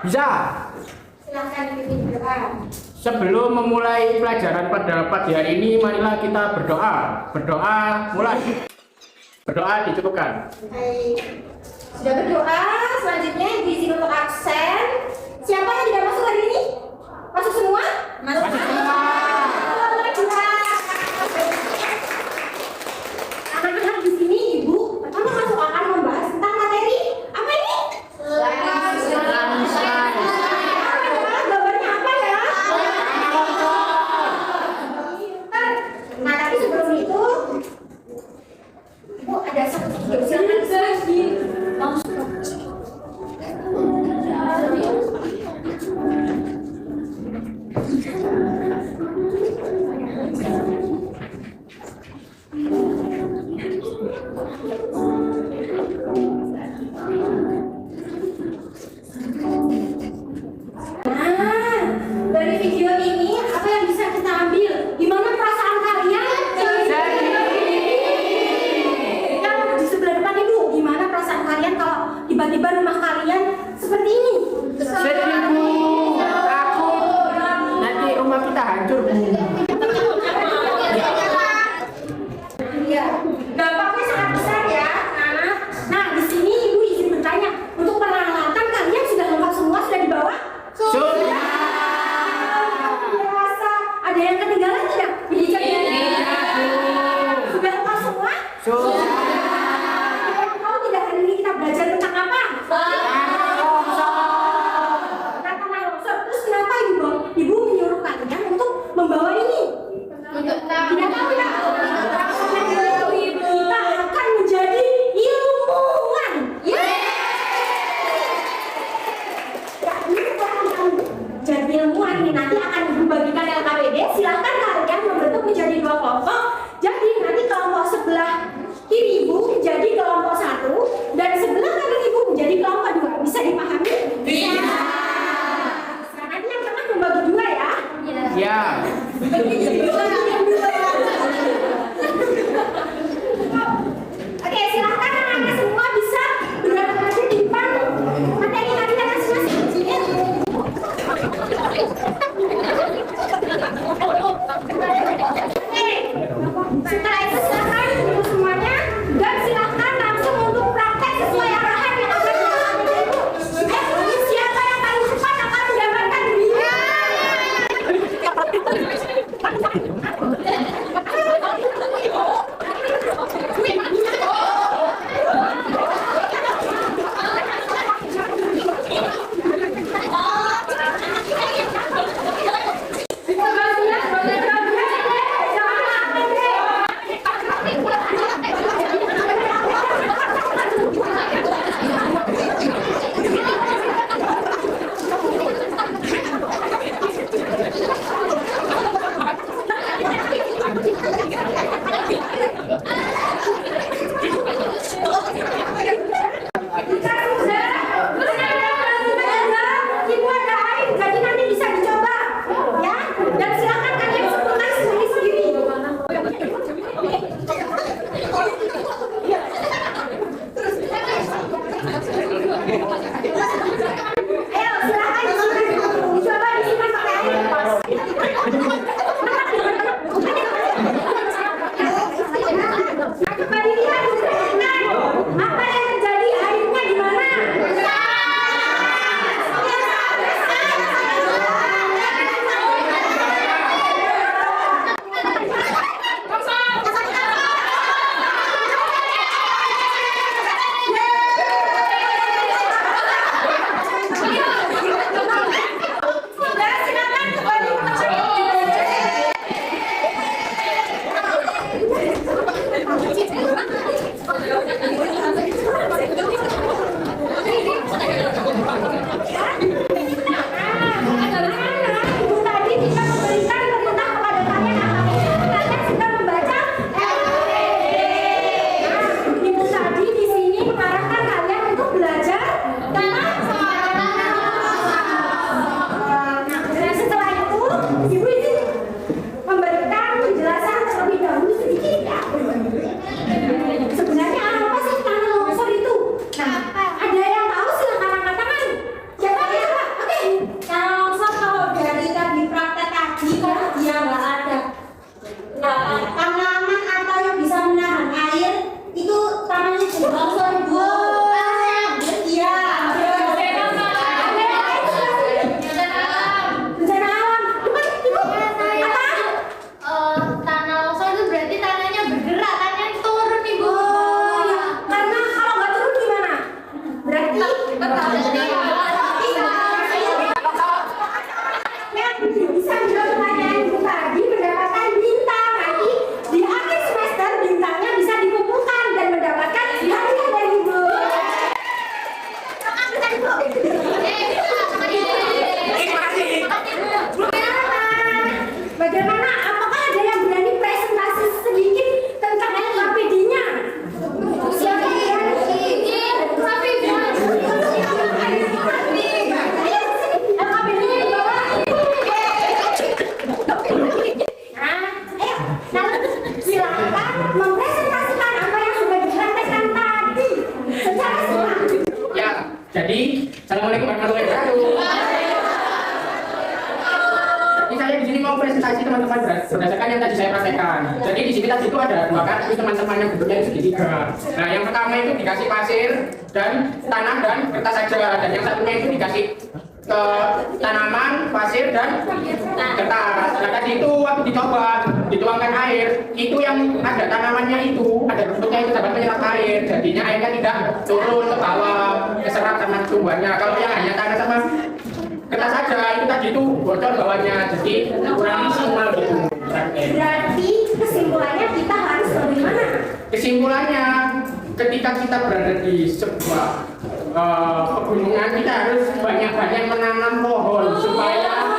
Bisa. Silahkan dipimpin doa. Sebelum memulai pelajaran pada pagi hari ini, marilah kita berdoa. Berdoa mulai. Berdoa dicukupkan. Baik. Sudah berdoa, selanjutnya diisi untuk absen. Siapa yang tidak masuk hari ini? Masuk semua? Masuk semua. Anak-anak di sini, Ibu, pertama masuk akan membahas tentang materi apa ini? Gambarnya apa ya? Nah, tapi sebelum itu, Ibu ada satu video, silakan dari video ini apa yang bisa kita ambil? Gimana perasaan kalian? Yang di sebelah depan Ibu, gimana perasaan kalian kalau tiba-tiba rumah kalian seperti ini? Sedih, Bu. Takut. Nanti rumah kita hancur, Bu. Iya, dampaknya sangat besar ya. Nah, di sini Ibu izin bertanya, untuk peralatan kalian sudah lengkap semua, sudah dibawa? Sudah. Biasa. Ada yang ketinggalan tidak? Sudah lengkap semua? Sudah. Kalian tahu tidak hari ini kita belajar tentang apa? Tentang tanah longsor. Terus kenapa Ibu menyuruh kalian untuk membawa ini? Tidak tahu ya? Kita akan menjadi ilmuwan. Ya, ini akan jadi ilmuwan ini nanti akan membagikan LKPD. Silahkan kalian membentuk menjadi dua kelompok. Jadi nanti kelompok sebelah kiri Ibu menjadi kelompok 1 dan sebelah kanan Ibu menjadi kelompok 2. Bisa dipahami? Bisa. Nah, nanti yang tengah membagi 2 ya. Ya. Oke, silahkan anak-anak semua bisa berada di depan materi tadi dan masing-masing. Assalamualaikum warahmatullahi wabarakatuh. Ini saya di sini mau presentasi teman-teman berdasarkan yang tadi saya praktekkan. Jadi di sini tadi itu ada dua kartu teman-teman yang bentuknya segitiga. Nah, yang pertama itu dikasih pasir dan tanah dan kertas saja, dan yang satunya itu dikasih ke tanaman, pasir dan kertas. Nah, tadi itu waktu dicoba dituangkan air, itu yang ada tanamannya itu ada bentuknya itu dapat menyerap air, jadinya airnya tidak turun ke bawah, keserap sama tumbuhannya. Kalau yang hanya tanah sama kertas saja itu tadi itu bocor bawahnya, jadi kurang maksimal gitu. Berarti kesimpulannya kita harus bagaimana? Kesimpulannya, ketika kita berada di sebuah pegunungan, kita harus banyak-banyak menanam pohon supaya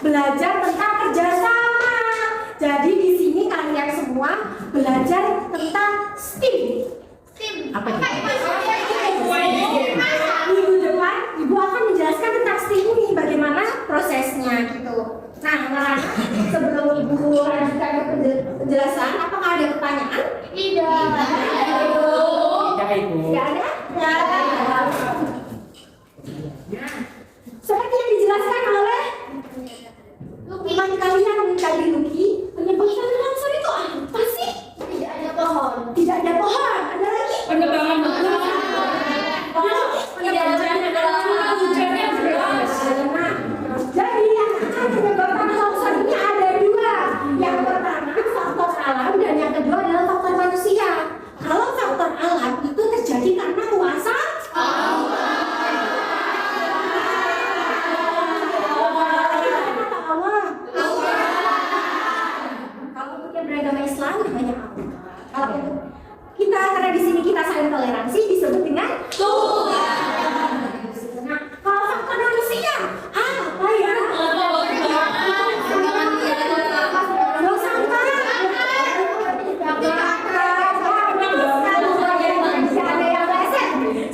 belajar tentang kerjasama. Jadi di sini kalian semua belajar tentang STEAM. apa itu? Minggu depan Ibu akan menjelaskan tentang STEAM ini, bagaimana prosesnya gitu. Nah, sebelum Ibu lanjutkan ke penjelasan, apakah ada pertanyaan? Tidak. Tidak ada? Seperti yang dijelaskan oleh teman kalian tadi Luki, penyebabkan longsor itu apa sih? Tidak ada pohon. Tidak ada pohon. Ada lagi? Penebangan hujannya deras. Jadi yang akan menyebabkan longsor ini ada dua. Yang pertama faktor alam dan yang kedua adalah faktor manusia. Kalau faktor alam itu terjadi karena kuasa Allah. Beragama Islam banyak Allah. Kalau kita karena di sini kita saling toleransi disebut dengan Tuhan. Nah, kalau faktor manusia apa ya?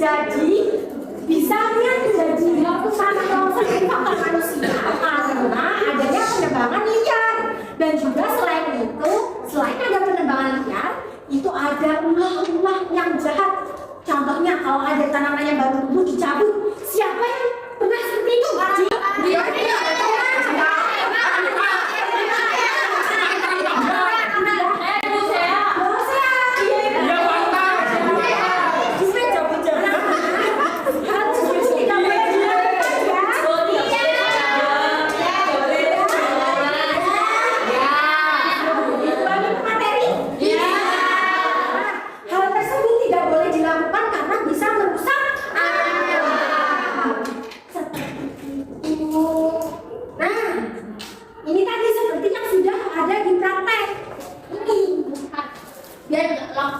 Jadi bisanya terjadi tanah longsor dari faktor manusia karena adanya penebangan liar, dan juga selain itu, selain ada penebangan liar, itu ada ulah-ulah yang jahat. Contohnya kalau ada tanaman yang baru tumbuh dicabut, siapa yang pernah seperti itu?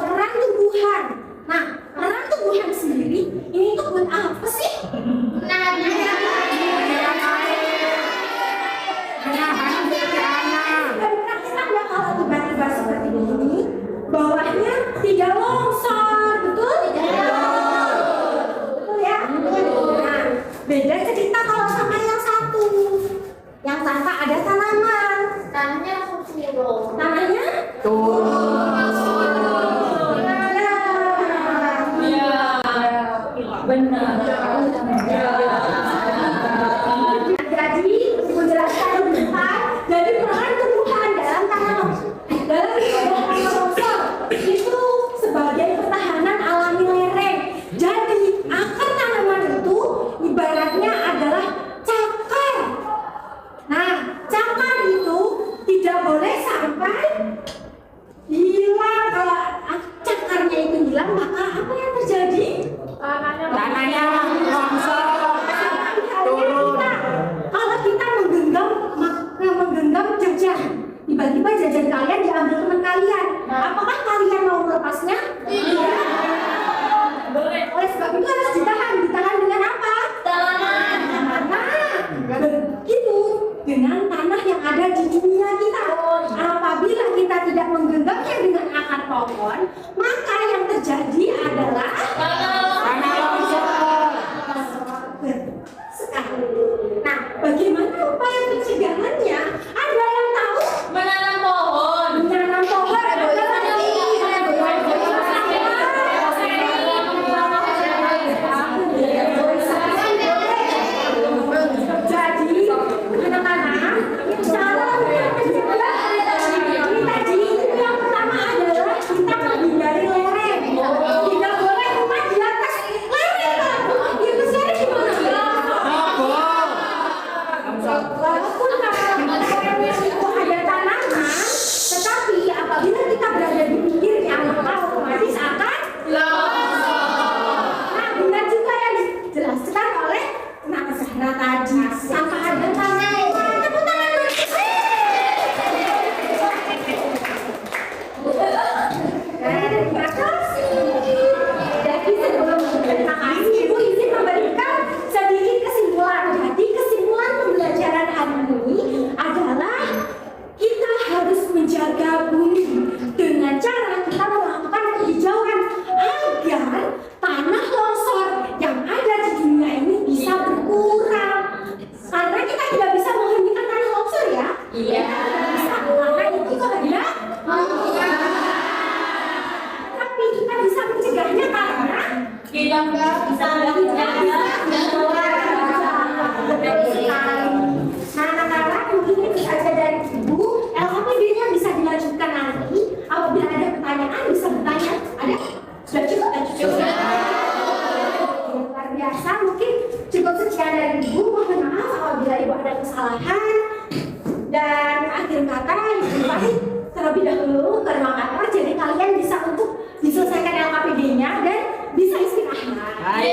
Peran tumbuhan. Nah, peran tumbuhan sendiri ini tuh buat apa sih? Kalau tiba-tiba seperti ini, bawahnya tidak longsor, betul? Betul ya? Nah, beda cerita kalau sama yang satu, yang tanpa ada tanaman. Tanahnya langsung turun. Tanahnya turun. Benar. Jadi menjelaskan lebih depan dari peran tumbuhan dalam tanah longsor itu sebagai pertahanan alami lereng. Jadi akar tanaman itu ibaratnya adalah cakar. Nah, cakar itu tidak boleh sampai sekali. Nah, bagaimana upaya pencegahannya? Ada yang tahu? Menanam pohon. Menanam pohon adalah jadi anak-anak cara mencegah ini tadi yang pertama adalah kita menghindari lereng. Tidak boleh rumah di atas lereng. Di besar gimana? Walaupun lereng itu ada tanaman, tetapi apabila kita berada di pinggirnya maka otomatis akan longsor. Nah, benar juga yang dijelaskan oleh Nak Zahra tadi. Tanpa ada tangan, tepuk tangan dulu. Terima kasih. Jadi sebelum terima kasih, Ibu izin memberikan sedikit kesimpulan. Jadi kesimpulan pembelajaran hari ini adalah kita harus menjaga bumi dengan cara kita melakukan penghijauan agar tanah longsor yang ada di dunia ini bisa berkurang. Karena kita tidak bisa menghentikan tanah longsor ya. Iya. Bisa, karena itu ada. Tapi kita bisa mencegahnya karena Kita nggak bisa betul sekali. Nah, anak-anak mungkin itu saja dari Ibu. LHPD-nya bisa dilanjutkan nanti. Apabila ada pertanyaan bisa bertanya. Ada? Sudah cukup? Sudah. Luar biasa. Mungkin cukup sekian dari Ibu. Mohon maaf apabila Ibu ada kesalahan. Dan akhir kata Ibu pamit terlebih dahulu ke ruang kantor. Jadi kalian bisa untuk diselesaikan LKPD-nya dan bisa istirahat.